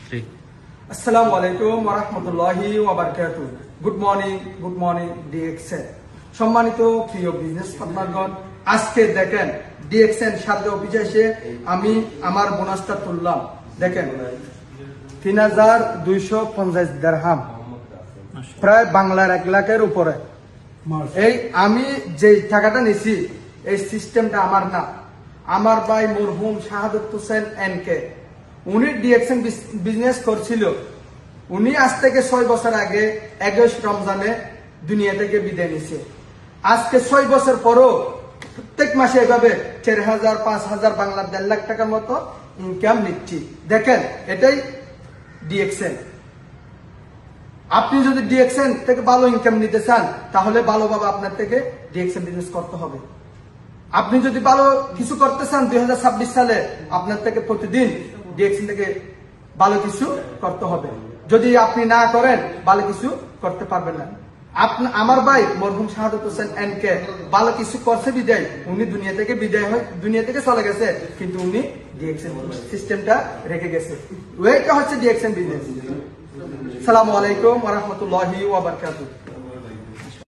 আসসালামু আলাইকুম ওয়া রাহমাতুল্লাহি ওয়া বারাকাতুহু। Good morning DXN. সম্মানিত প্রিয় বিজনেস পার্টনারগণ, আজকে দেখেন ডিএক্সএন সাথে অফিসে এসে আমি আমার বোনাসটা তুললাম। দেখেন ৩,২৫০ দিরহাম, প্রায় বাংলার 1 লাখের উপরে। এই আমি যে টাকাটা নিছি এই সিস্টেমটা আমার না, আমার ভাই মরহুম শাহাদাত হোসেন এনকে, উনি ডিএক্সএন বিজনেস করছিল। উনি আজ থেকে 6 বছর আগে 21 রমজানে দুনিয়া থেকে বিদায় নিছে। আজকে 6 বছর পরও প্রত্যেক মাসে এভাবে 4,000 5,000 বাংলার 1.5 লাখ টাকার মতো ইনকাম নিচ্ছি। দেখেন এটাই ডিএক্সএন। আপনি যদি ডিএক্সএন থেকে ভালো ইনকাম নিতে চান তাহলে ভালোভাবে আপনার থেকে ডিএক্সএন বিজনেস করতে হবে। আপনি যদি ভালো কিছু করতে চান 2026 সালে আপনার থেকে প্রতিদিন ডিএক্সএন থেকে ভালো কিছু করতে হবে। যদি আপনি না করেন ভালো কিছু করতে পারবেন না। আমার ভাই মরহুম শাহাদাত হোসেন এনকে ভালো কিছু করছে বিদায় উনি দুনিয়া থেকে চলে গেছে, কিন্তু উনি ডিএক্সএন সিস্টেমটা রেখে গেছে। ওইটা হচ্ছে ডিএক্সএন বিজনেস। আসসালামু আলাইকুম ওয়া রাহমাতুল্লাহি ওয়া বারাকাতুহু।